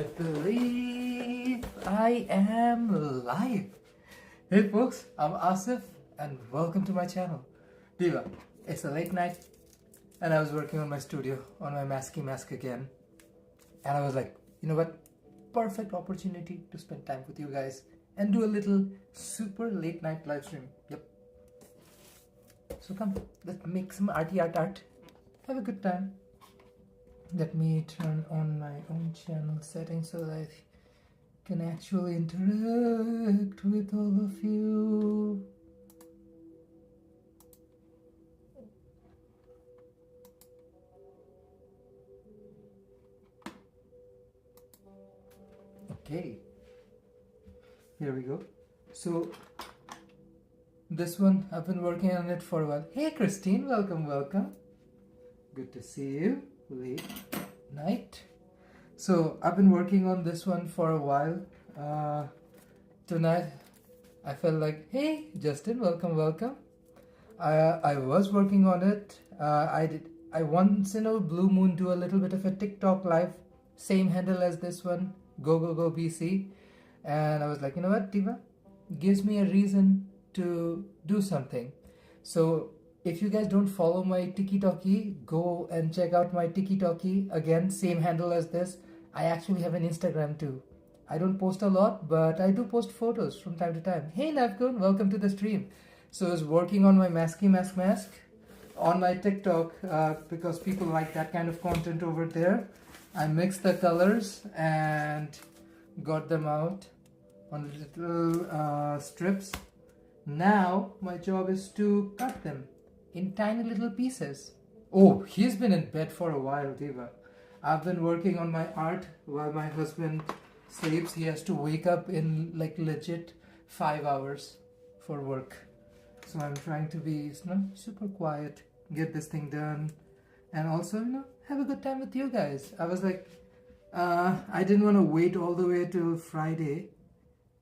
I believe I am live. Hey folks, I'm Asif and welcome to my channel. Diva, it's a late night and I was working on my studio on my mask again. And I was like, you know what? Perfect opportunity to spend time with you guys and do a little super late night live stream. Yep. So come, let's make some art. Have a good time. Let me turn on my own channel settings so that I can actually interact with all of you. Okay, here we go. So this one, I've been working on it for a while. Hey Christine, welcome. Good to see you. Late night. So I've been working on this one for a while. Tonight I felt like, hey Justin, welcome. I was working on it. I once in a blue moon do a little bit of a TikTok live, same handle as this one, go BC, and I was like, you know what, Diva, gives me a reason to do something. So if you guys don't follow my TikTok, go and check out my TikTok. Again, same handle as this. I actually have an Instagram too. I don't post a lot, but I do post photos from time to time. Hey Navgun, welcome to the stream. So I was working on my mask on my TikTok because people like that kind of content over there. I mixed the colors and got them out on little strips. Now my job is to cut them in tiny little pieces. Oh, he's been in bed for a while, Diva. I've been working on my art while my husband sleeps. He has to wake up in like legit 5 hours for work. So I'm trying to be super quiet, get this thing done, and also, have a good time with you guys. I was like, I didn't want to wait all the way till Friday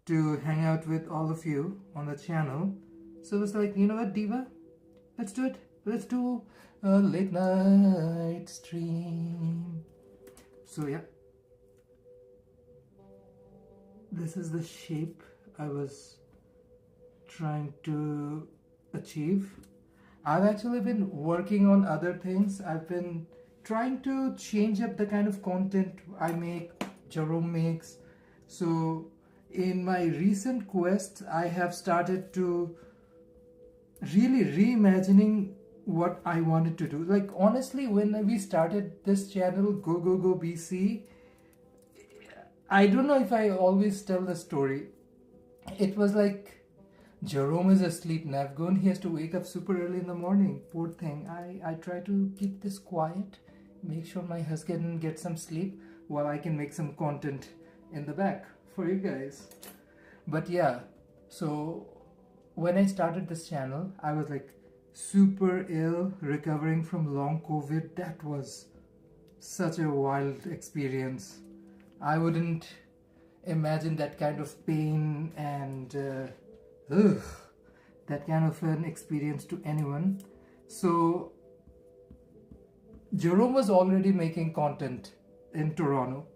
to hang out with all of you on the channel. So it was like, you know what, Diva? Let's do it. Let's do a late night stream. So yeah, this is the shape I was trying to achieve. I've actually been working on other things. I've been trying to change up the kind of content I make, Jerome makes. So in my recent quest, I have started to really reimagining what I wanted to do. Like honestly, when we started this channel, go BC, I don't know if I always tell the story. It was like, Jerome is asleep, Navgun, he has to wake up super early in the morning. Poor thing. I try to keep this quiet, make sure my husband gets some sleep while I can make some content in the back for you guys. But yeah, so when I started this channel, I was like super ill, recovering from long COVID. That was such a wild experience. I wouldn't imagine that kind of pain and that kind of an experience to anyone. So Jerome was already making content in Toronto,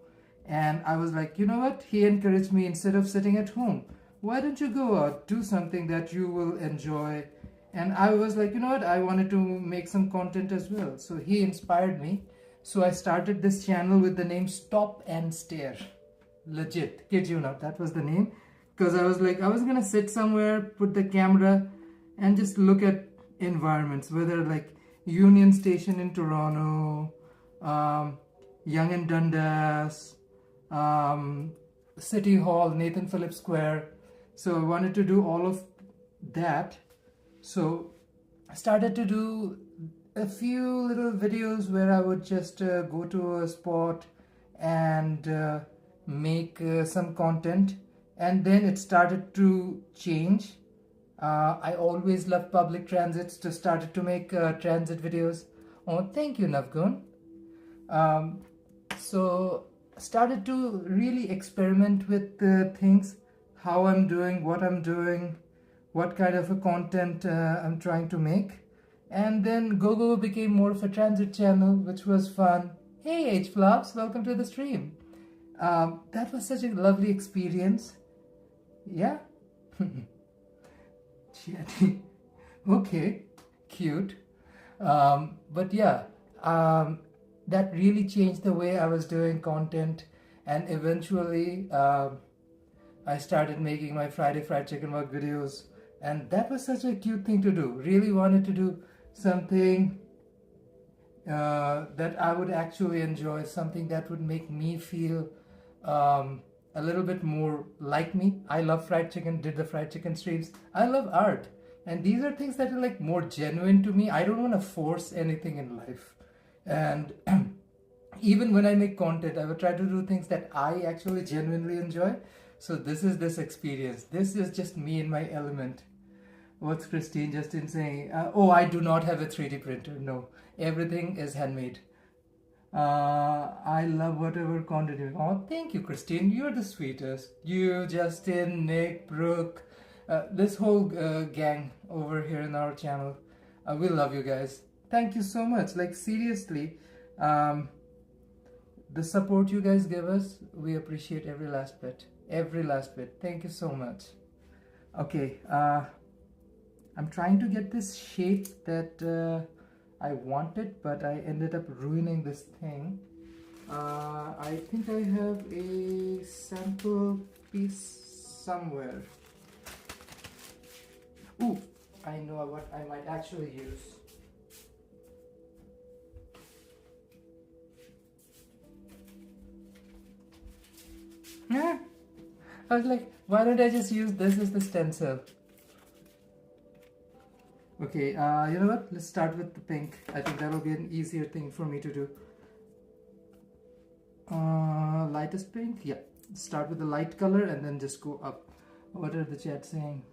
and I was like, you know what? He encouraged me, instead of sitting at home, why don't you go out, do something that you will enjoy? And I was like, you know what, I wanted to make some content as well. So he inspired me. So I started this channel with the name Stop and Stare. Legit, kid you not, that was the name. Because I was like, I was gonna sit somewhere, put the camera and just look at environments, whether like Union Station in Toronto, Yonge and Dundas, City Hall, Nathan Phillips Square. So I wanted to do all of that. So I started to do a few little videos where I would just go to a spot and make some content. And then it started to change. I always loved public transits, so started to make transit videos. Oh, thank you, Navgun. So started to really experiment with things, how I'm doing, what kind of a content I'm trying to make. And then GoGo became more of a transit channel, which was fun. Hey H-Flops, welcome to the stream. That was such a lovely experience. Yeah. Chatty. Okay, cute. But yeah, that really changed the way I was doing content, and eventually I started making my Friday Fried Chicken Mug videos, and that was such a cute thing to do. Really wanted to do something that I would actually enjoy, something that would make me feel a little bit more like me. I love fried chicken, did the fried chicken streams. I love art. And these are things that are like more genuine to me. I don't want to force anything in life. And even when I make content, I would try to do things that I actually genuinely enjoy. So this is this experience. This is just me in my element. What's Christine Justin saying? Oh, I do not have a 3D printer. No, everything is handmade. I love whatever content you. Oh, thank you, Christine. You're the sweetest. You, Justin, Nick, Brooke, this whole gang over here in our channel. We love you guys. Thank you so much. Like seriously, the support you guys give us, we appreciate every last bit. Every last bit. Thank you so much. Okay. I'm trying to get this shape that I wanted, but I ended up ruining this thing. I think I have a sample piece somewhere. Ooh, I know what I might actually use. Yeah. I was like, why don't I just use this as the stencil? Okay, you know what? Let's start with the pink. I think that'll be an easier thing for me to do. Lightest pink? Yeah. Start with the light color and then just go up. What are the chat saying?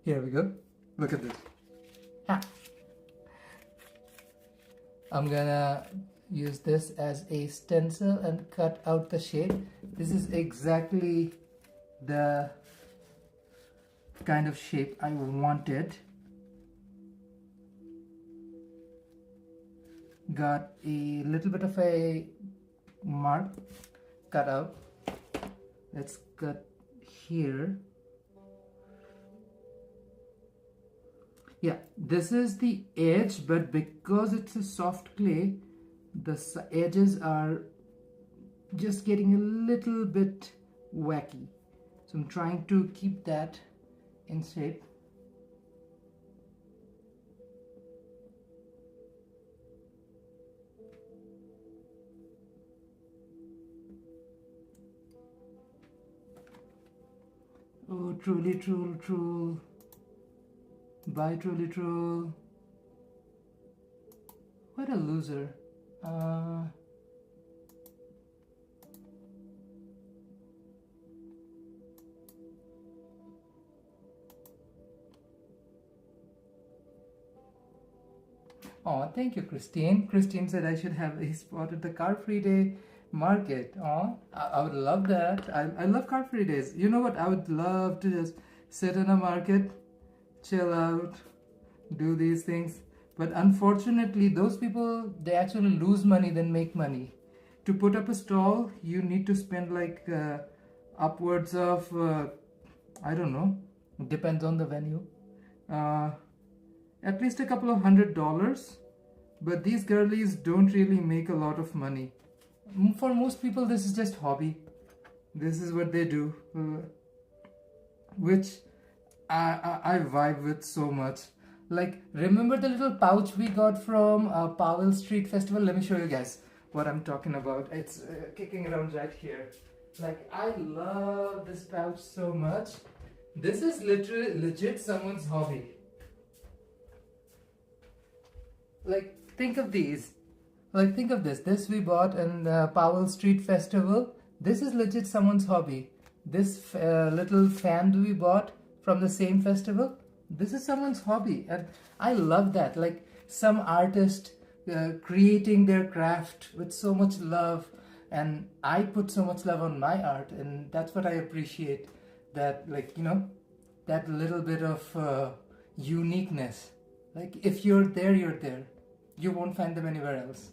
Here we go. Look at this. Ha. I'm gonna use this as a stencil and cut out the shape. This is exactly the kind of shape I wanted. Got a little bit of a mark cut out. Let's cut here. Yeah, this is the edge, but because it's a soft clay, the edges are just getting a little bit wacky. So I'm trying to keep that in shape. Oh, truly, true. Bye, truly, true. What a loser. Oh, thank you, Christine. Christine said I should have a spot at the Car Free Day market. Oh, I would love that. I love Car Free Days. You know what? I would love to just sit in a market, chill out, do these things. But unfortunately, those people, they actually lose money than make money. To put up a stall, you need to spend like upwards of, I don't know, depends on the venue. At least a couple of $100. But these girlies don't really make a lot of money. For most people, this is just hobby. This is what they do, which I vibe with so much. Like, remember the little pouch we got from Powell Street Festival? Let me show you guys what I'm talking about. It's kicking around right here. Like, I love this pouch so much. This is literally legit someone's hobby. Like, think of these. Like, think of this. This we bought in Powell Street Festival. This is legit someone's hobby. This little fan we bought from the same festival. This is someone's hobby. And I love that. Like, some artist creating their craft with so much love and I put so much love on my art, and that's what I appreciate. That, like, that little bit of uniqueness. Like, if you're there, you're there. You won't find them anywhere else.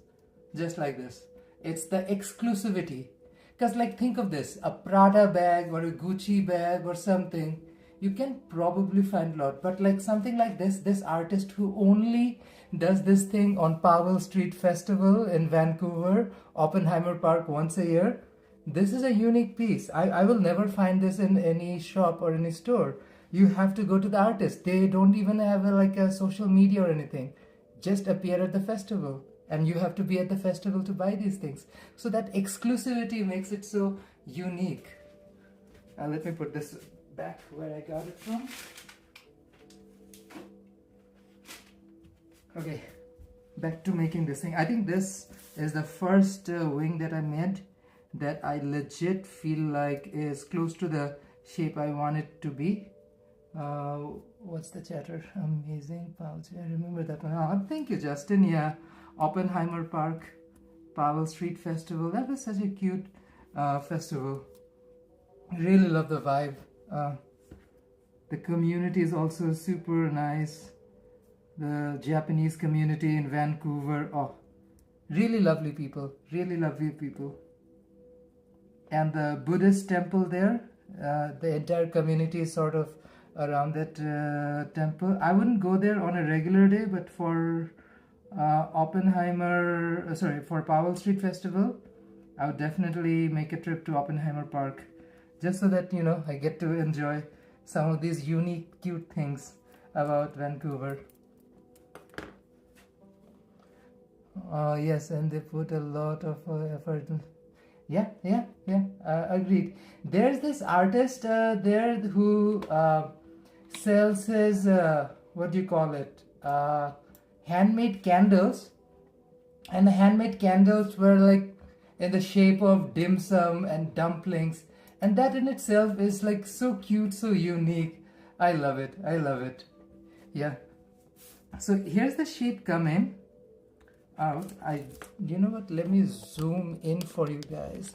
Just like this. It's the exclusivity. Because, like, think of this, a Prada bag or a Gucci bag or something, you can probably find a lot. But like something like this artist who only does this thing on Powell Street Festival in Vancouver, Oppenheimer Park once a year, this is a unique piece. I will never find this in any shop or any store. You have to go to the artist. They don't even have like a social media or anything. Just appear at the festival. And you have to be at the festival to buy these things. So that exclusivity makes it so unique. Let me put this back where I got it from. Okay, back to making this thing. I think this is the first wing that I made that I legit feel like is close to the shape I want it to be. What's the chatter? Amazing pouch. I remember that one. Oh, thank you, Justin. Yeah, Oppenheimer Park, Powell Street Festival. That was such a cute festival. Really love the vibe. The community is also super nice. The Japanese community in Vancouver. Oh, really lovely people. Really lovely people. And the Buddhist temple there. The entire community is sort of around that temple. I wouldn't go there on a regular day, but for for Powell Street Festival, I would definitely make a trip to Oppenheimer Park, just so that I get to enjoy some of these unique, cute things about Vancouver. Yes, and they put a lot of effort. Yeah, agreed. There's this artist there who sells his, what do you call it, handmade candles. And the handmade candles were like in the shape of dim sum and dumplings. And that in itself is like so cute, so unique. I love it. I love it. Yeah. So here's the shape coming out. You know what? Let me zoom in for you guys.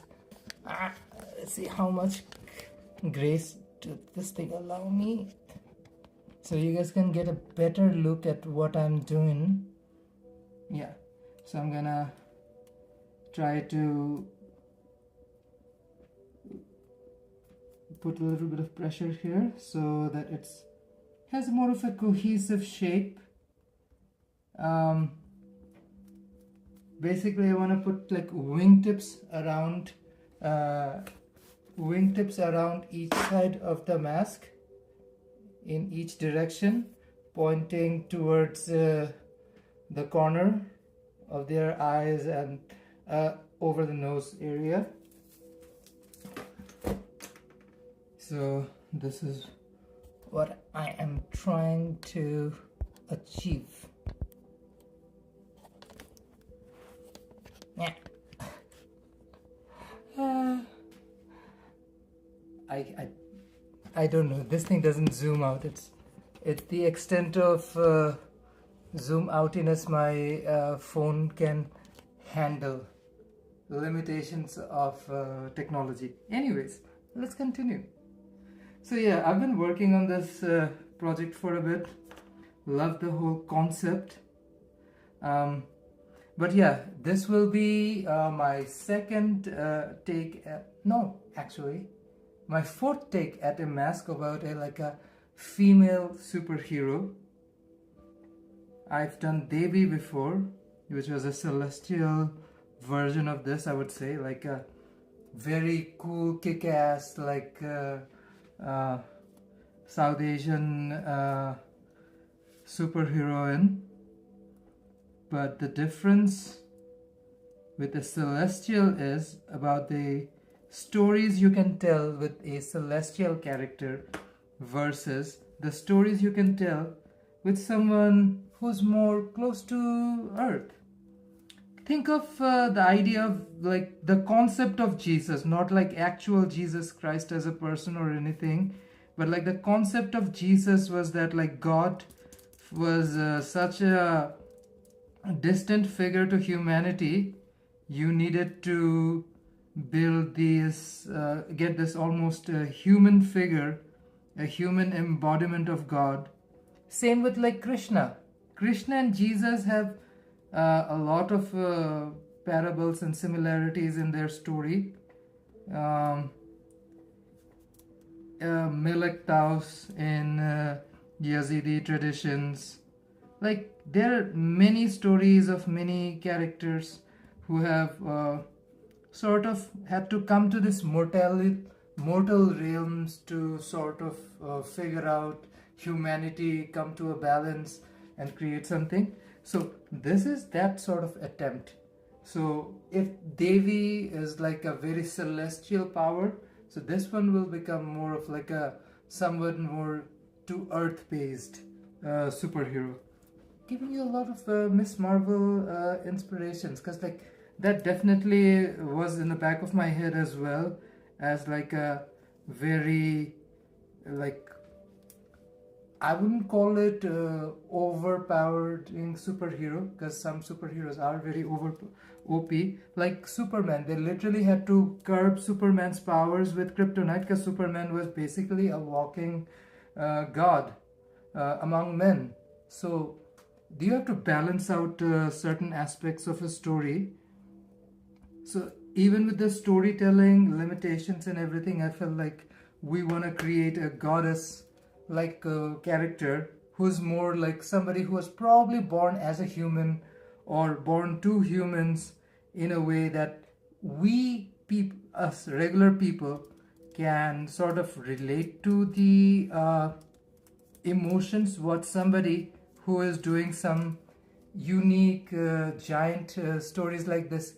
Let's see how much grace did this thing allow me. So you guys can get a better look at what I'm doing. Yeah. So I'm gonna try to put a little bit of pressure here so that it has more of a cohesive shape. Basically I want to put like wingtips around each side of the mask in each direction, pointing towards the corner of their eyes and over the nose area. So this is what I am trying to achieve. Yeah. I don't know. This thing doesn't zoom out. It's the extent of zoom outiness my phone can handle. The limitations of technology. Anyways, let's continue. So yeah, I've been working on this project for a bit. Love the whole concept. But yeah, this will be my second take. My fourth take at a mask about a female superhero. I've done Devi before, which was a celestial version of this, I would say, like a very cool, kick-ass, like South Asian superheroine. But the difference with the celestial is about the stories you can tell with a celestial character versus the stories you can tell with someone who's more close to Earth. Think of the idea of like the concept of Jesus, not like actual Jesus Christ as a person or anything, but like the concept of Jesus was that like God was such a distant figure to humanity. You needed to build these, get this almost human figure, a human embodiment of God. Same with like Krishna. Krishna and Jesus have a lot of parables and similarities in their story. Um, Milk cows in Yazidi traditions. Like there are many stories of many characters who have sort of had to come to this mortal realms to sort of figure out humanity, come to a balance and create something. So this is that sort of attempt. So if Devi is like a very celestial power, so this one will become more of like a somewhat more to earth based superhero, giving you a lot of Miss Marvel inspirations, because like that definitely was in the back of my head as well, as like a very, like, I wouldn't call it overpowered superhero, because some superheroes are very over OP. Like Superman, they literally had to curb Superman's powers with kryptonite, because Superman was basically a walking god among men. So you have to balance out certain aspects of a story. So even with the storytelling limitations and everything, I felt like we want to create a goddess like character who's more like somebody who was probably born as a human or born to humans, in a way that we us regular people can sort of relate to the emotions what somebody who is doing some unique giant stories like this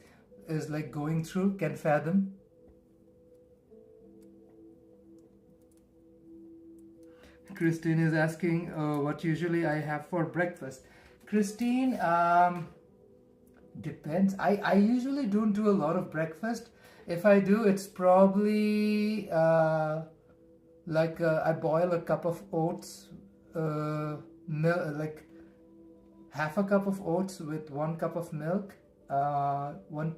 is like going through can fathom. Christine is asking what usually I have for breakfast. Christine, depends. I usually don't do a lot of breakfast. If I do, it's probably like I boil a cup of oats, like half a cup of oats with 1 cup of milk, one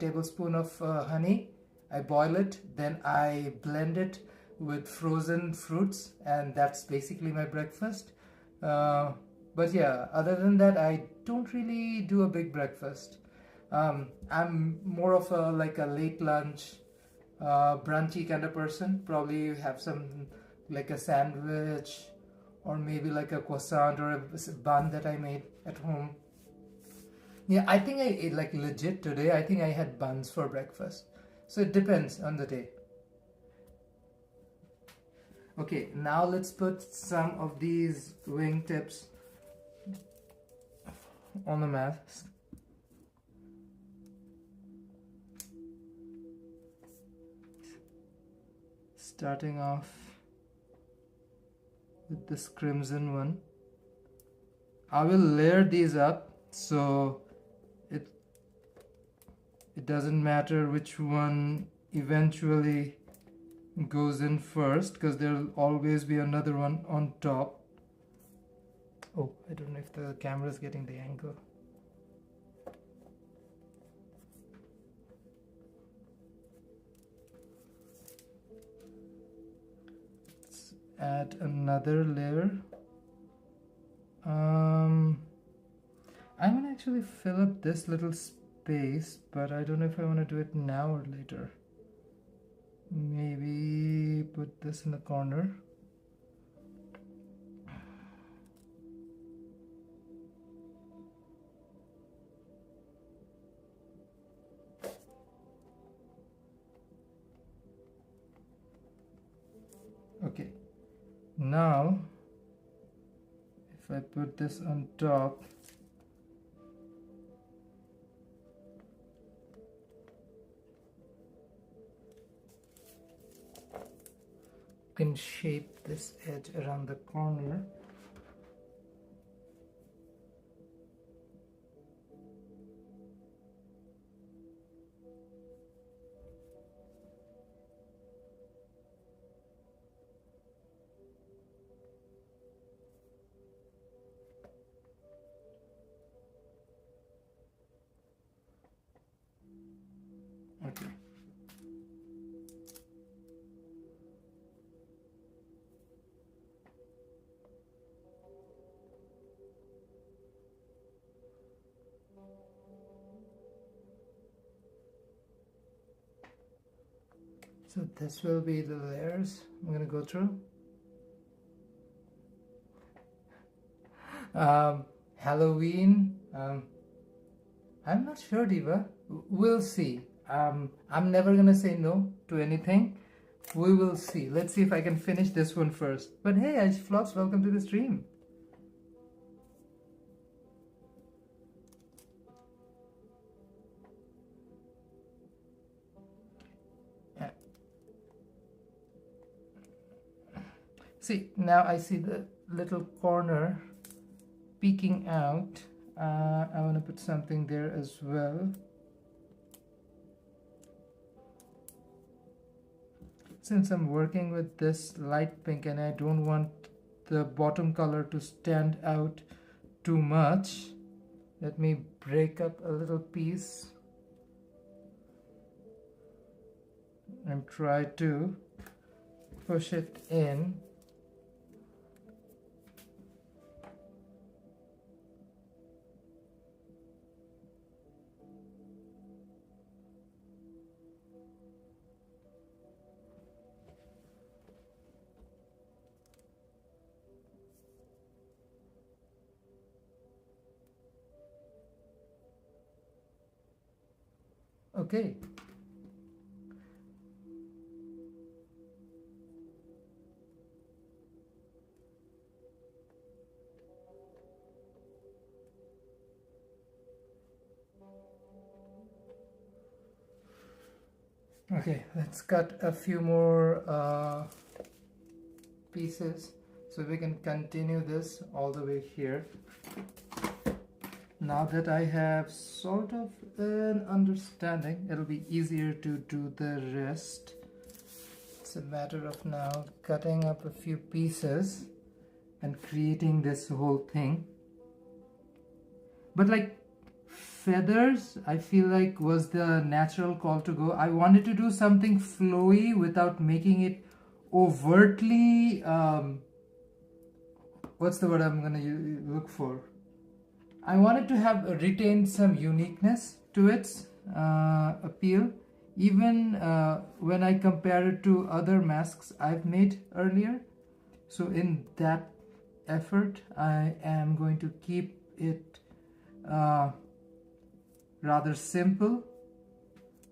tablespoon of honey. I boil it, then I blend it with frozen fruits, and that's basically my breakfast. But yeah, other than that, I don't really do a big breakfast. I'm more of a like a late lunch, brunchy kind of person. Probably have some like a sandwich, or maybe like a croissant or a bun that I made at home. Yeah, I think I ate like legit today. I think I had buns for breakfast. So it depends on the day. Okay, now let's put some of these wingtips on the mask. Starting off with this crimson one. I will layer these up, so it doesn't matter which one eventually goes in first, because there'll always be another one on top. Oh, I don't know if the camera is getting the angle. Let's add another layer. I'm gonna actually fill up this little space, but I don't know if I want to do it now or later. Maybe put this in the corner. Okay, now if I put this on top, you can shape this edge around the corner. Okay, So this will be the layers I'm gonna go through. Halloween. I'm not sure, Diva. We'll see. I'm never gonna say no to anything. We will see. Let's see if I can finish this one first. But hey, Vlogs, welcome to the stream. See, now I see the little corner peeking out. I want to put something there as well. Since I'm working with this light pink and I don't want the bottom color to stand out too much, let me break up a little piece and try to push it in. Okay. Okay, let's cut a few more pieces so we can continue this all the way here. Now that I have sort of an understanding, it'll be easier to do the rest. It's a matter of now cutting up a few pieces and creating this whole thing. But like feathers, I feel like was the natural call to go. I wanted to do something flowy without making it overtly, what's the word I'm gonna look for? I wanted to have retained some uniqueness to its appeal, even when I compare it to other masks I've made earlier. So in that effort, I am going to keep it rather simple,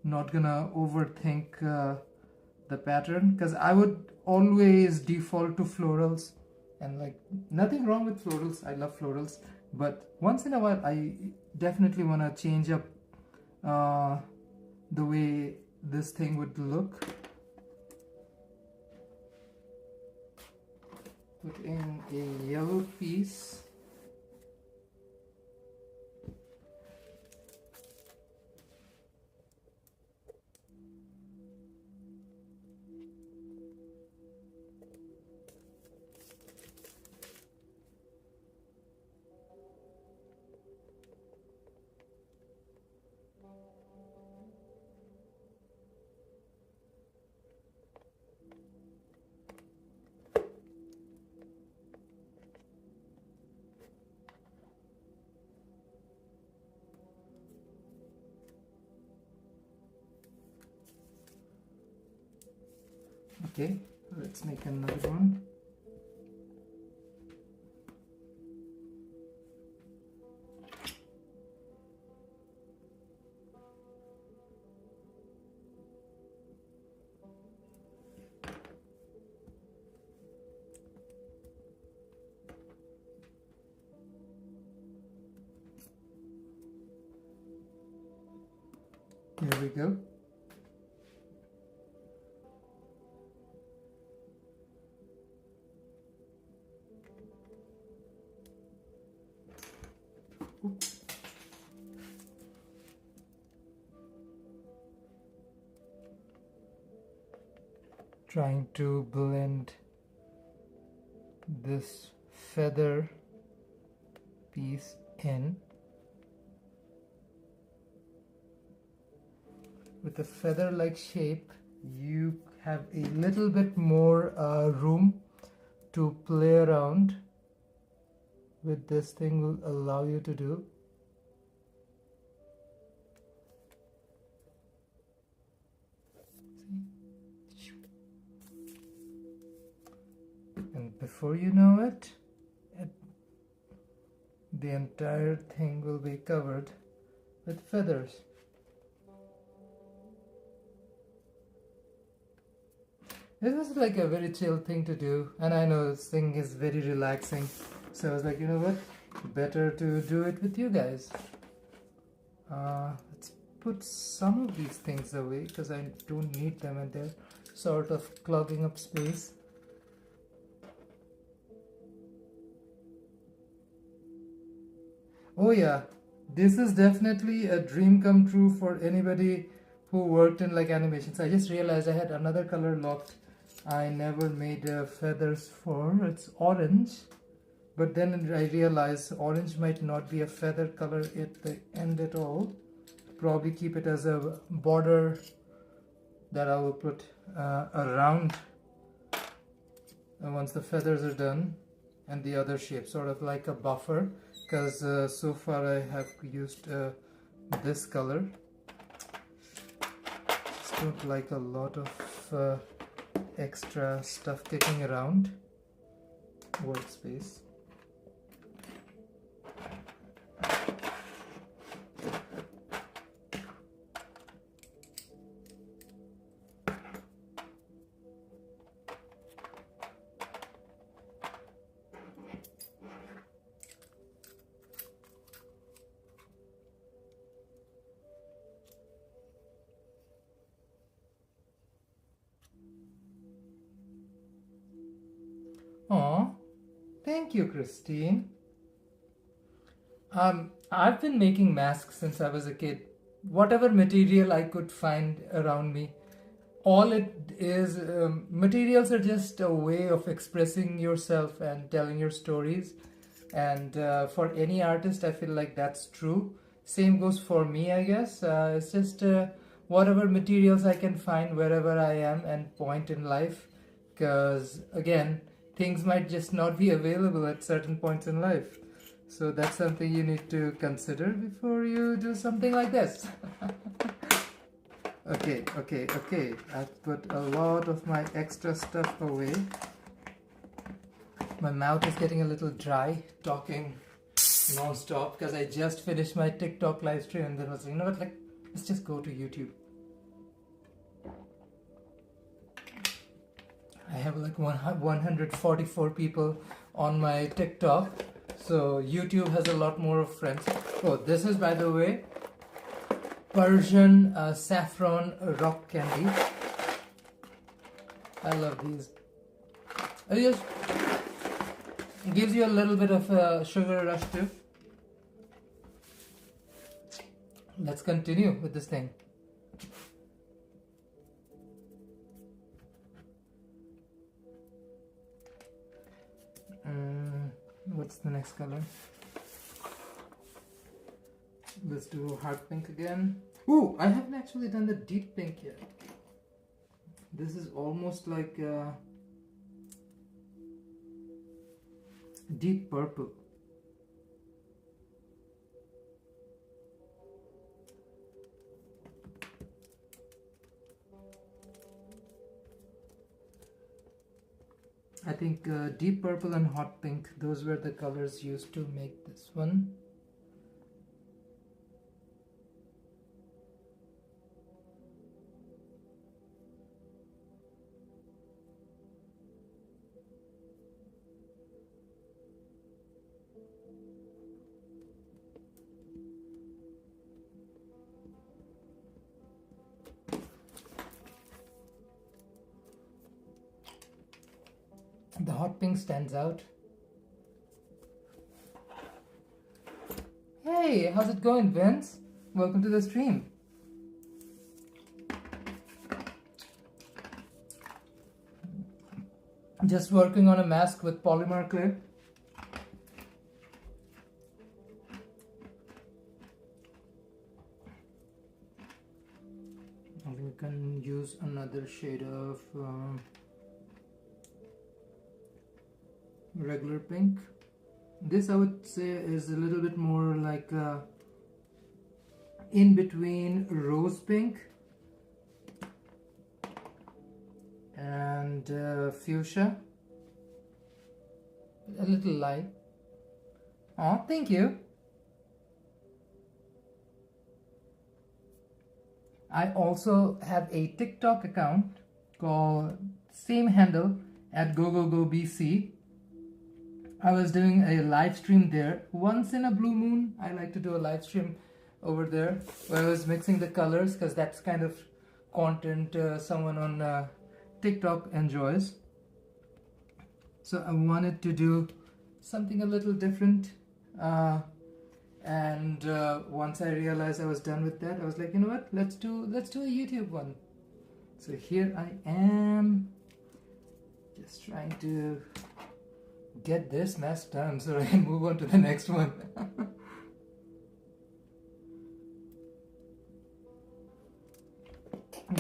not gonna overthink the pattern, because I would always default to florals, and like nothing wrong with florals, I love florals, but once in a while I definitely want to change up the way this thing would look. Put in a yellow piece. Okay, let's make another one. Here we go. Oops. Trying to blend this feather piece in. With a feather-like shape, you have a little bit more room to play around with. This thing will allow you to do. See? before you know it, the entire thing will be covered with feathers. It was like a very chill thing to do, and I know this thing is very relaxing, so I was like, you know what, better to do it with you guys. Let's put some of these things away because I don't need them and they're sort of clogging up space. Oh yeah, this is definitely a dream come true for anybody who worked in like animations. I just realized I had another color locked. I never made feathers for. It's orange, but then I realized orange might not be a feather color at the end at all. Probably keep it as a border that I will put around once the feathers are done, and the other shape, sort of like a buffer, because so far I have used this color. Just don't like a lot of extra stuff kicking around workspace. Aw, thank you, Christine. I've been making masks since I was a kid. Whatever material I could find around me. All it is, materials are just a way of expressing yourself and telling your stories. And for any artist, I feel like that's true. Same goes for me, I guess. It's just whatever materials I can find wherever I am and point in life. Because, again, things might just not be available at certain points in life. So that's something you need to consider before you do something like this. Okay. I've put a lot of my extra stuff away. My mouth is getting a little dry talking non-stop because I just finished my TikTok live stream and then I was like, you know what, like, let's just go to YouTube. I have like 144 people on my TikTok, so YouTube has a lot more of friends. Oh, this is, by the way, Persian saffron rock candy. I love these. It just gives you a little bit of a sugar rush too. Let's continue with this thing. What's the next color? Let's do hard pink again. Ooh, I haven't actually done the deep pink yet. This is almost like deep purple. I think deep purple and hot pink, those were the colors used to make this one. The hot pink stands out. Hey, how's it going, Vince? Welcome to the stream. Just working on a mask with polymer clay. I think we can use another shade of regular pink. This I would say is a little bit more like in between rose pink and fuchsia. a little light. Oh, thank you. I also have a TikTok account called same handle at GoGoGoBC. I was doing a live stream there. Once in a blue moon, I like to do a live stream over there where I was mixing the colors because that's kind of content someone on TikTok enjoys. So I wanted to do something a little different. And once I realized I was done with that, I was like, you know what? Let's do a YouTube one. So here I am, just trying to get this mess done so I can move on to the next one.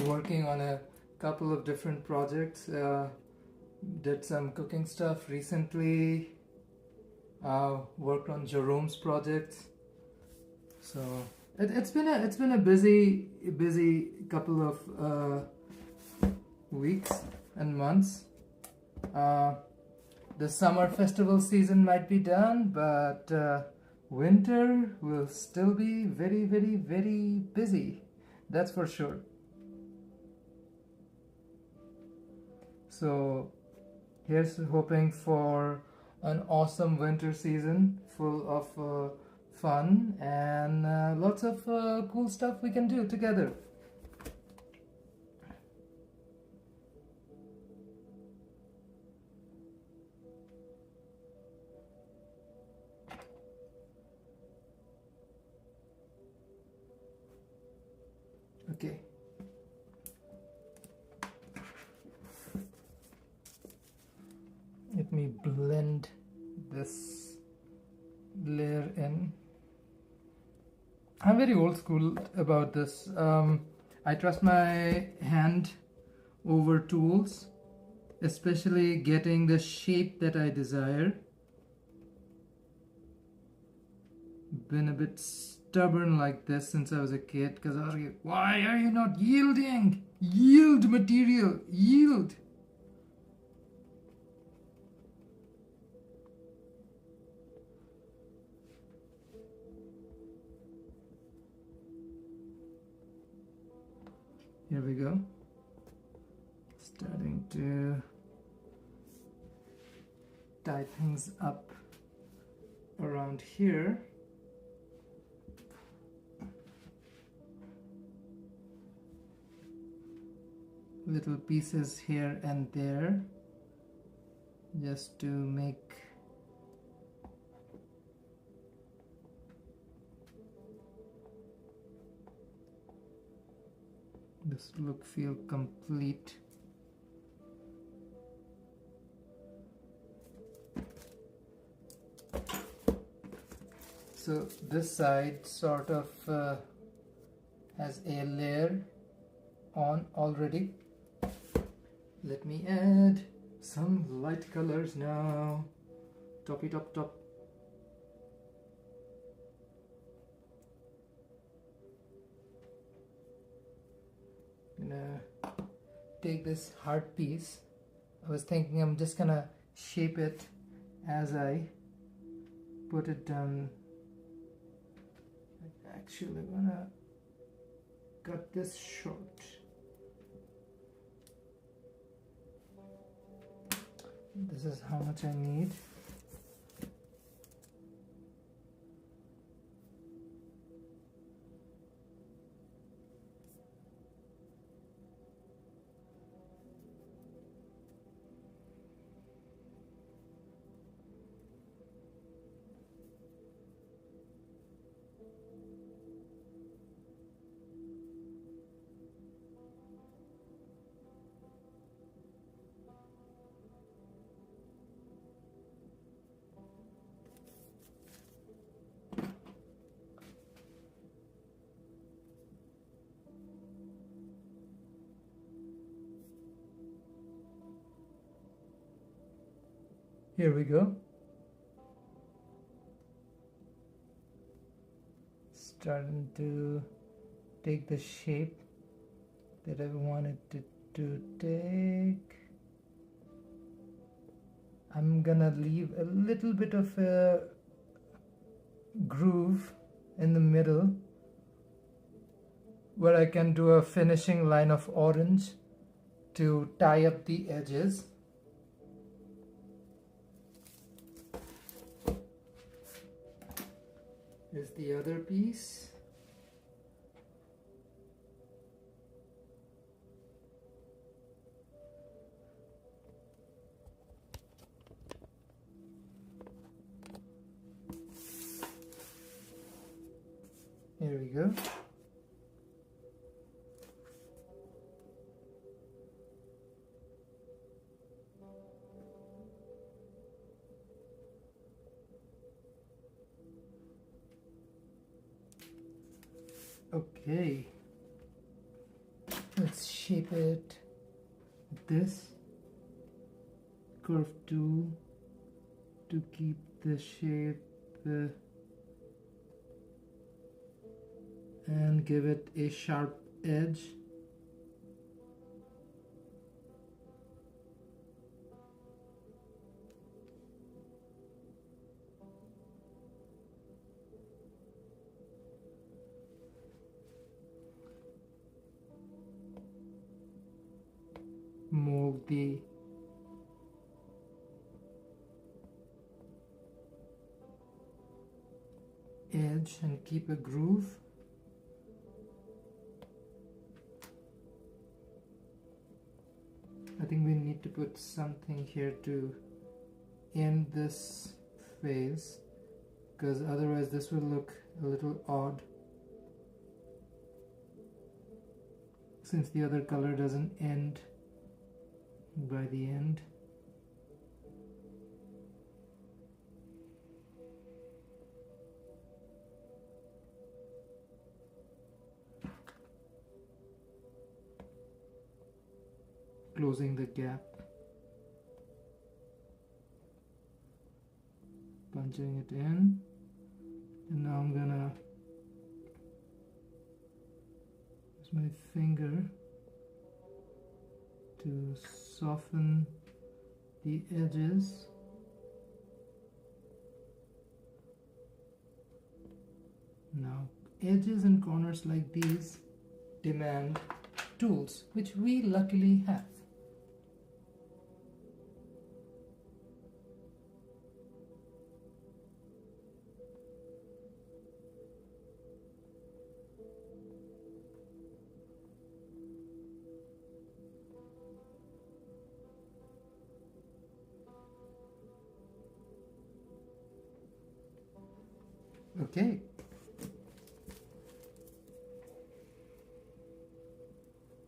Working on a couple of different projects. Did some cooking stuff recently. Worked on Jerome's projects. So it's been a busy couple of weeks and months. The summer festival season might be done, but winter will still be very, very, very busy. That's for sure. So here's hoping for an awesome winter season full of fun and lots of cool stuff we can do together. Okay. Let me blend this layer in. I'm very old school about this. I trust my hand over tools, especially getting the shape that I desire. Been a bit stubborn like this since I was a kid because I was like, why are you not yielding? Yield material, yield. Here we go. Starting to tie things up around here. Little pieces here and there just to make this look feel complete. So this side sort of has a layer on already. Let me add some light colors now. Toppy top top. Gonna take this hard piece. I was thinking I'm just gonna shape it as I put it down. I'm actually gonna cut this short. This is how much I need. Here we go. Starting to take the shape that I wanted it to take. I'm gonna leave a little bit of a groove in the middle where I can do a finishing line of orange to tie up the edges. Here's the other piece. Here we go. Okay, let's shape it with this curve tool to keep the shape and give it a sharp edge. Move the edge and keep a groove. I think we need to put something here to end this phase, because otherwise this will look a little odd since the other color doesn't end by the end. Closing the gap, punching it in, and now I'm gonna use my finger to soften the edges. Now, edges and corners like these demand tools, which we luckily have. Okay.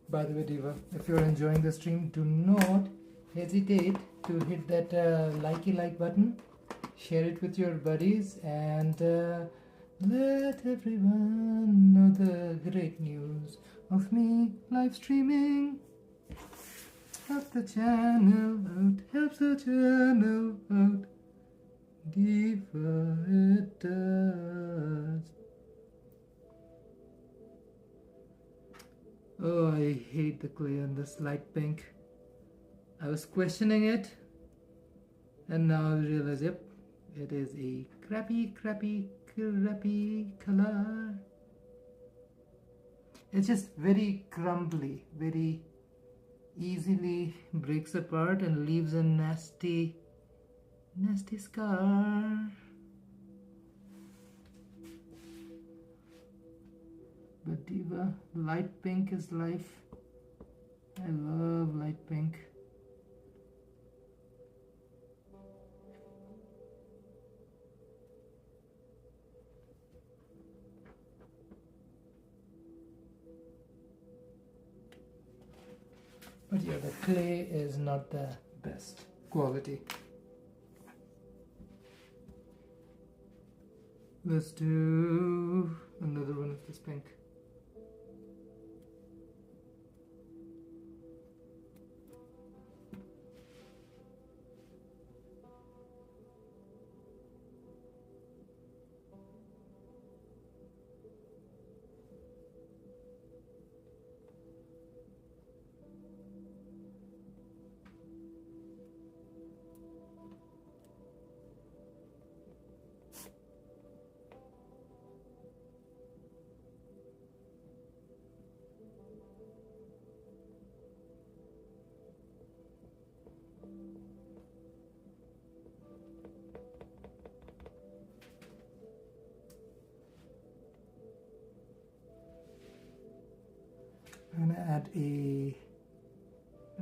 By the way, Diva, if you're enjoying the stream, do not hesitate to hit that likey like button, share it with your buddies, and let everyone know the great news of me live streaming. Help the channel out, helps the channel out. Diva, it does. Oh, I hate the clay on this light pink. I was questioning it, and now I realize, yep, it is a crappy color. It's just very crumbly, very easily breaks apart and leaves a nasty scar. But Diva, light pink is life. I love light pink. But yeah, the clay is not the best quality. Let's do another one of this pink. add a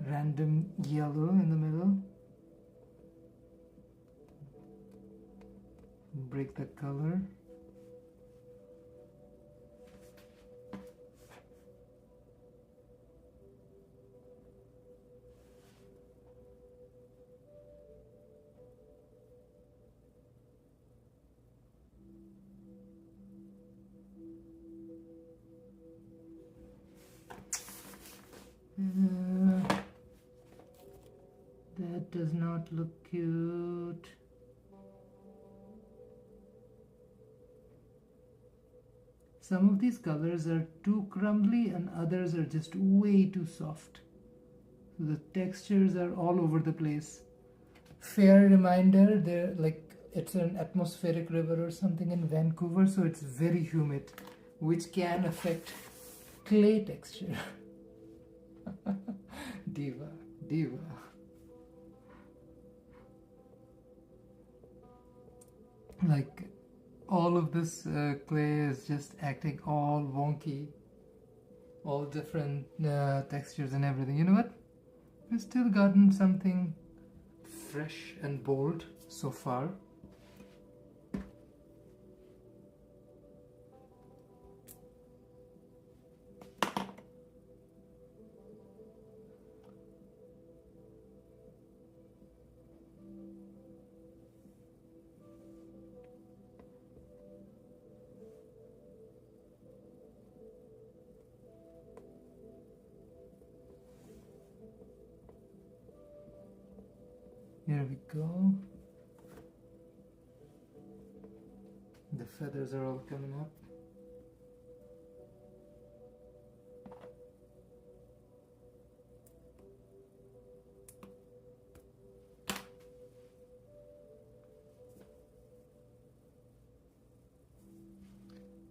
random yellow in the middle. Break the color. That does not look cute. Some of these colors are too crumbly and others are just way too soft. So the textures are all over the place. Fair reminder, they're like it's an atmospheric river or something in Vancouver, so it's very humid, which can affect clay texture. Diva, diva. Like all of this clay is just acting all wonky, all different textures and everything. You know what? We've still gotten something fresh and bold so far. Here we go. The feathers are all coming up.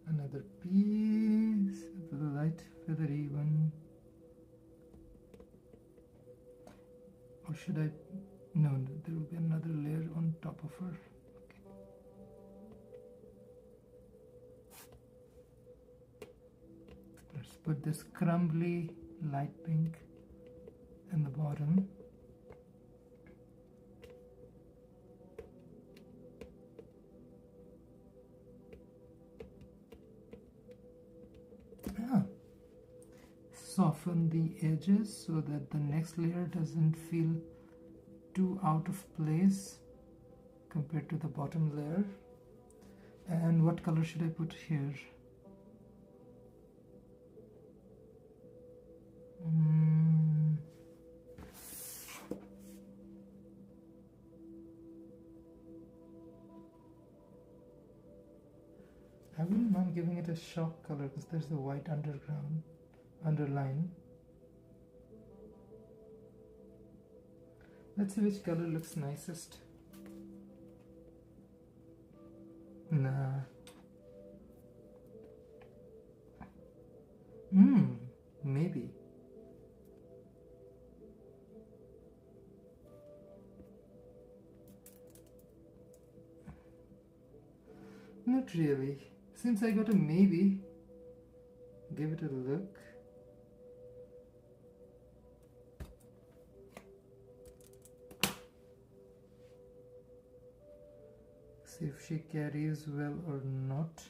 Another piece of the light feathery one. Or should I? No, there will be another layer on top of her. Okay. Let's put this crumbly light pink in the bottom. Soften the edges so that the next layer doesn't feel too out of place compared to the bottom layer. And what color should I put here? I wouldn't mind giving it a shock color because there's the white underline. Let's see which color looks nicest. Nah. Maybe. Not really. Since I got a maybe, give it a look. See if she carries well or not.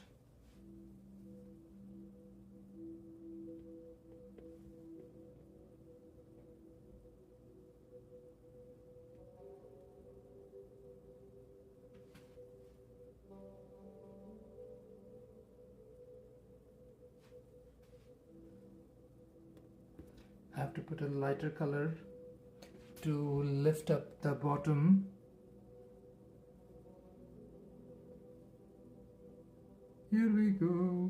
I have to put a lighter color to lift up the bottom. Here we go.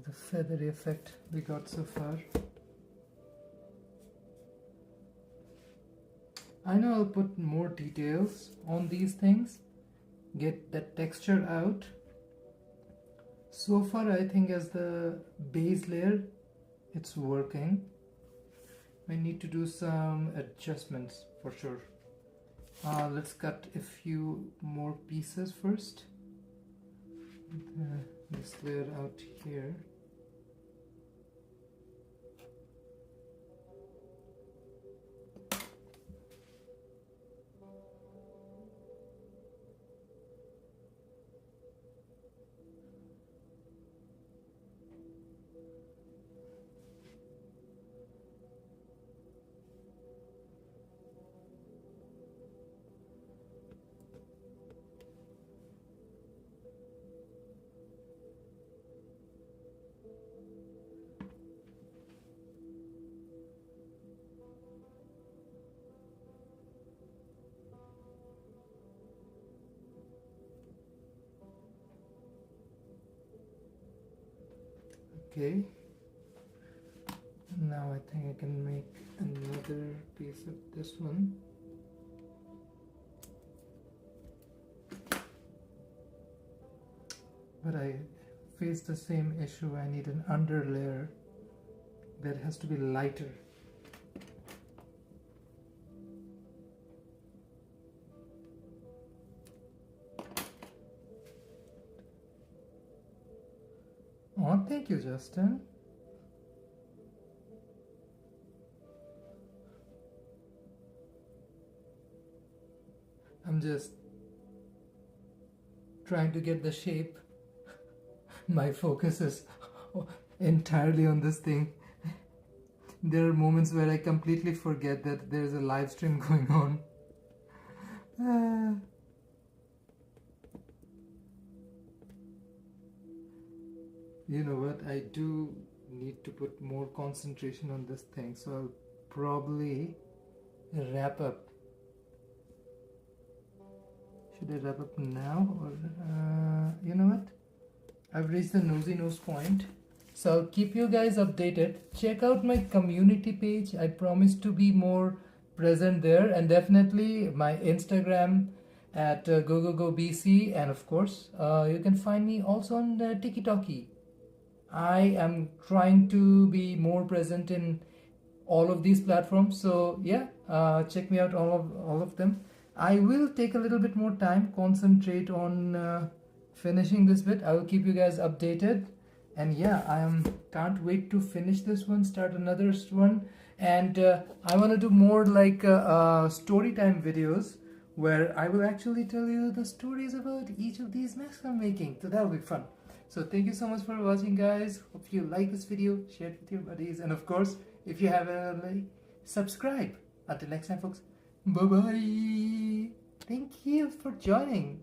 the feathery effect we got so far. I know I'll put more details on these things, get that texture out. So far I think as the base layer it's working. I need to do some adjustments for sure. Let's cut a few more pieces first. This layer out here. Okay, now I think I can make another piece of this one. But I face the same issue. I need an under layer that has to be lighter. Oh, thank you, Justin. I'm just trying to get the shape. My focus is entirely on this thing. There are moments where I completely forget that there's a live stream going on. You know what, I do need to put more concentration on this thing, so I'll probably wrap up. Should I wrap up now, or you know what, I've reached the nosy nose point, so I'll keep you guys updated. Check out my community page. I promise to be more present there, and definitely my Instagram at GoGoGoBC, and of course you can find me also on TikTok. I am trying to be more present in all of these platforms, so yeah, check me out all of them. I will take a little bit more time, concentrate on finishing this bit. I will keep you guys updated, and yeah, can't wait to finish this one, start another one, and I want to do more like story time videos where I will actually tell you the stories about each of these masks I'm making, so that'll be fun. So thank you so much for watching, guys. Hope you like this video, share it with your buddies, and of course, if you haven't already, subscribe. Until next time, folks, bye bye. Thank you for joining.